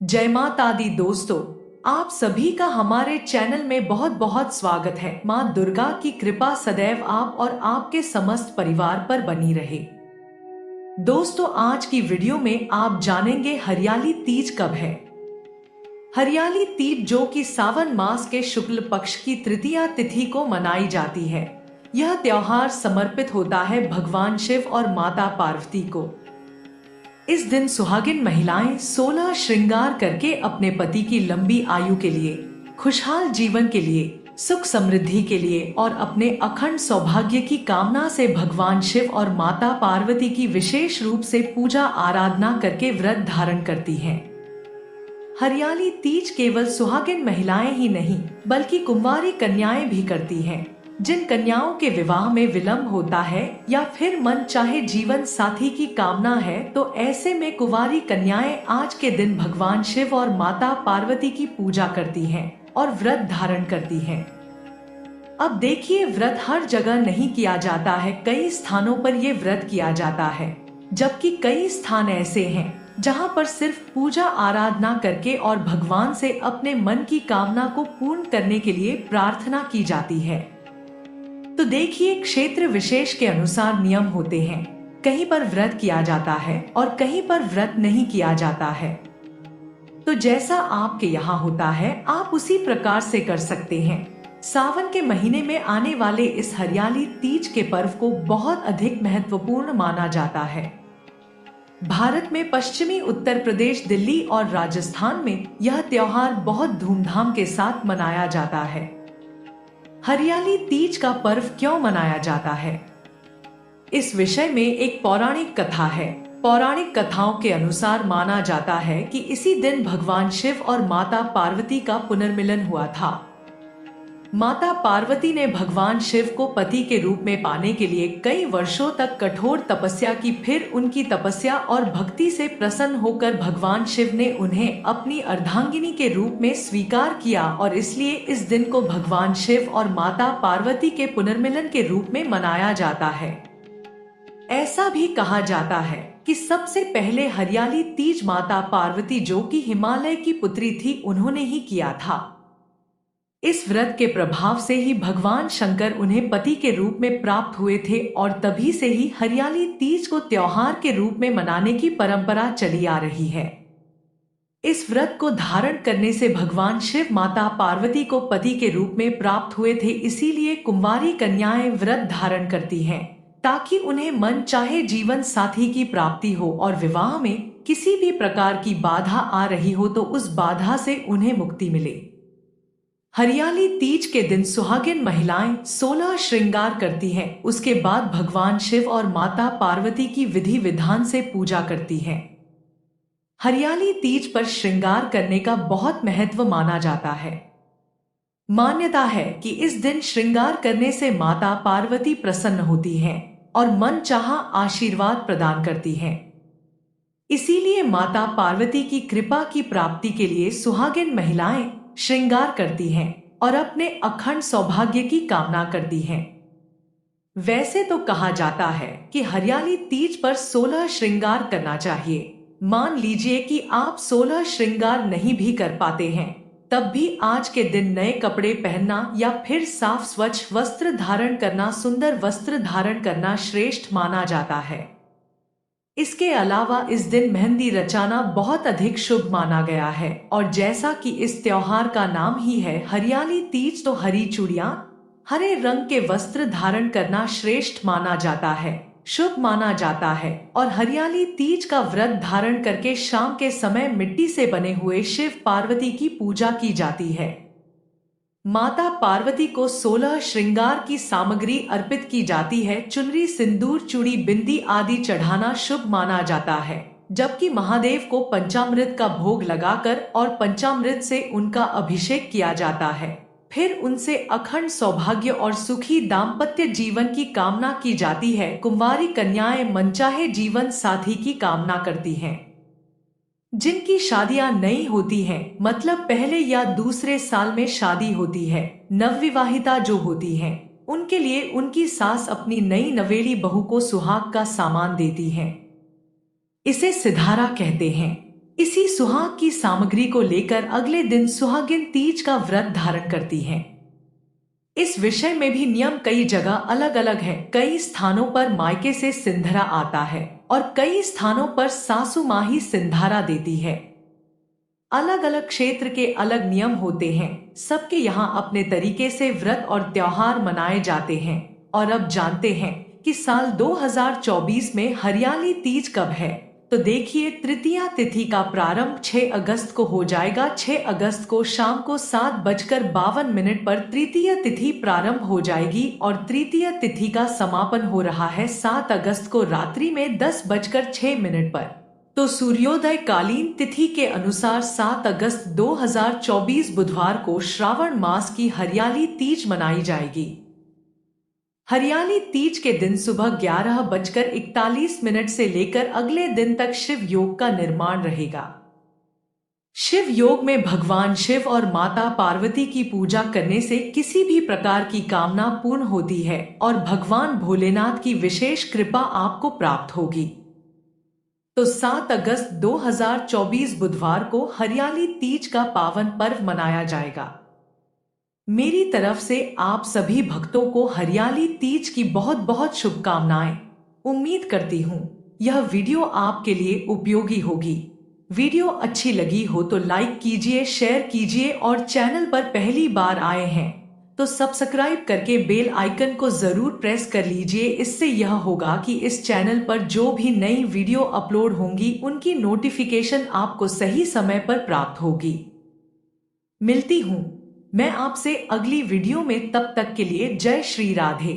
जय माता दी दोस्तों, आप सभी का हमारे चैनल में बहुत बहुत स्वागत है। माँ दुर्गा की कृपा सदैव आप और आपके समस्त परिवार पर बनी रहे। दोस्तों, आज की वीडियो में आप जानेंगे हरियाली तीज कब है। हरियाली तीज जो कि सावन मास के शुक्ल पक्ष की तृतीया तिथि को मनाई जाती है। यह त्योहार समर्पित होता है भगवान शिव और माता पार्वती को। इस दिन सुहागिन महिलाएं 16 श्रृंगार करके अपने पति की लंबी आयु के लिए, खुशहाल जीवन के लिए, सुख समृद्धि के लिए और अपने अखंड सौभाग्य की कामना से भगवान शिव और माता पार्वती की विशेष रूप से पूजा आराधना करके व्रत धारण करती हैं। हरियाली तीज केवल सुहागिन महिलाएं ही नहीं बल्कि कुंवारी कन्याएं भी करती हैं। जिन कन्याओं के विवाह में विलंब होता है या फिर मन चाहे जीवन साथी की कामना है, तो ऐसे में कुंवारी कन्याएं आज के दिन भगवान शिव और माता पार्वती की पूजा करती हैं और व्रत धारण करती हैं। अब देखिए, व्रत हर जगह नहीं किया जाता है। कई स्थानों पर ये व्रत किया जाता है, जबकि कई स्थान ऐसे हैं जहां पर सिर्फ पूजा आराधना करके और भगवान से अपने मन की कामना को पूर्ण करने के लिए प्रार्थना की जाती है। तो देखिए, क्षेत्र विशेष के अनुसार नियम होते हैं। कहीं पर व्रत किया जाता है और कहीं पर व्रत नहीं किया जाता है। तो जैसा आपके यहाँ होता है, आप उसी प्रकार से कर सकते हैं। सावन के महीने में आने वाले इस हरियाली तीज के पर्व को बहुत अधिक महत्वपूर्ण माना जाता है। भारत में पश्चिमी उत्तर प्रदेश, दिल्ली और राजस्थान में यह त्योहार बहुत धूमधाम के साथ मनाया जाता है। हरियाली तीज का पर्व क्यों मनाया जाता है, इस विषय में एक पौराणिक कथा है। पौराणिक कथाओं के अनुसार माना जाता है कि इसी दिन भगवान शिव और माता पार्वती का पुनर्मिलन हुआ था। माता पार्वती ने भगवान शिव को पति के रूप में पाने के लिए कई वर्षों तक कठोर तपस्या की। फिर उनकी तपस्या और भक्ति से प्रसन्न होकर भगवान शिव ने उन्हें अपनी अर्धांगिनी के रूप में स्वीकार किया और इसलिए इस दिन को भगवान शिव और माता पार्वती के पुनर्मिलन के रूप में मनाया जाता है। ऐसा भी कहा जाता है कि सबसे पहले हरियाली तीज माता पार्वती, जो कि हिमालय की पुत्री थी, उन्होंने ही किया था। इस व्रत के प्रभाव से ही भगवान शंकर उन्हें पति के रूप में प्राप्त हुए थे और तभी से ही हरियाली तीज को त्योहार के रूप में मनाने की परंपरा चली आ रही है। इस व्रत को धारण करने से भगवान शिव माता पार्वती को पति के रूप में प्राप्त हुए थे, इसीलिए कुंवारी कन्याएं व्रत धारण करती हैं ताकि उन्हें मन चाहे जीवन साथी की प्राप्ति हो और विवाह में किसी भी प्रकार की बाधा आ रही हो तो उस बाधा से उन्हें मुक्ति मिले। हरियाली तीज के दिन सुहागिन महिलाएं 16 श्रृंगार करती हैं। उसके बाद भगवान शिव और माता पार्वती की विधि विधान से पूजा करती हैं। हरियाली तीज पर श्रृंगार करने का बहुत महत्व माना जाता है। मान्यता है कि इस दिन श्रृंगार करने से माता पार्वती प्रसन्न होती हैं और मन चाहा आशीर्वाद प्रदान करती हैं। इसीलिए माता पार्वती की कृपा की प्राप्ति के लिए सुहागिन महिलाएं श्रृंगार करती हैं और अपने अखंड सौभाग्य की कामना करती हैं। वैसे तो कहा जाता है कि हरियाली तीज पर 16 श्रृंगार करना चाहिए। मान लीजिए कि आप 16 श्रृंगार नहीं भी कर पाते हैं, तब भी आज के दिन नए कपड़े पहनना या फिर साफ स्वच्छ वस्त्र धारण करना, सुंदर वस्त्र धारण करना श्रेष्ठ माना जाता है। इसके अलावा इस दिन मेहंदी रचाना बहुत अधिक शुभ माना गया है और जैसा कि इस त्योहार का नाम ही है हरियाली तीज, तो हरी चूड़ियां, हरे रंग के वस्त्र धारण करना श्रेष्ठ माना जाता है, शुभ माना जाता है। और हरियाली तीज का व्रत धारण करके शाम के समय मिट्टी से बने हुए शिव पार्वती की पूजा की जाती है। माता पार्वती को 16 श्रृंगार की सामग्री अर्पित की जाती है। चुनरी, सिंदूर, चूड़ी, बिंदी आदि चढ़ाना शुभ माना जाता है, जबकि महादेव को पंचामृत का भोग लगाकर और पंचामृत से उनका अभिषेक किया जाता है। फिर उनसे अखंड सौभाग्य और सुखी दाम्पत्य जीवन की कामना की जाती है। कुंवारी कन्याएं मनचाहे जीवन साथी की कामना करती हैं। जिनकी शादियां नई होती हैं, मतलब पहले या दूसरे साल में शादी होती है, नवविवाहिता जो होती हैं, उनके लिए उनकी सास अपनी नई नवेली बहू को सुहाग का सामान देती है। इसे सिधारा कहते हैं। इसी सुहाग की सामग्री को लेकर अगले दिन सुहागिन तीज का व्रत धारण करती हैं। इस विषय में भी नियम कई जगह अलग अलग है। कई स्थानों पर मायके से सिंधरा आता है और कई स्थानों पर सासू माँ ही सिंधारा देती है। अलग अलग क्षेत्र के अलग नियम होते हैं। सबके यहाँ अपने तरीके से व्रत और त्योहार मनाए जाते हैं। और अब जानते हैं कि साल 2024 में हरियाली तीज कब है। तो देखिए, तृतीया तिथि का प्रारंभ 6 अगस्त को हो जाएगा। 6 अगस्त को शाम को 7:52 पर तृतीय तिथि प्रारंभ हो जाएगी और तृतीय तिथि का समापन हो रहा है 7 अगस्त को रात्रि में 10:06 पर। तो सूर्योदय कालीन तिथि के अनुसार 7 अगस्त 2024 बुधवार को श्रावण मास की हरियाली तीज मनाई जाएगी। हरियाली तीज के दिन सुबह 11:41 से लेकर अगले दिन तक शिव योग का निर्माण रहेगा। शिव योग में भगवान शिव और माता पार्वती की पूजा करने से किसी भी प्रकार की कामना पूर्ण होती है और भगवान भोलेनाथ की विशेष कृपा आपको प्राप्त होगी। तो 7 अगस्त 2024 बुधवार को हरियाली तीज का पावन पर्व मनाया जाएगा। मेरी तरफ से आप सभी भक्तों को हरियाली तीज की बहुत बहुत शुभकामनाएं। उम्मीद करती हूँ यह वीडियो आपके लिए उपयोगी होगी। वीडियो अच्छी लगी हो तो लाइक कीजिए, शेयर कीजिए और चैनल पर पहली बार आए हैं तो सब्सक्राइब करके बेल आइकन को जरूर प्रेस कर लीजिए। इससे यह होगा कि इस चैनल पर जो भी नई वीडियो अपलोड होंगी उनकी नोटिफिकेशन आपको सही समय पर प्राप्त होगी। मिलती हूँ मैं आपसे अगली वीडियो में, तब तक के लिए जय श्री राधे।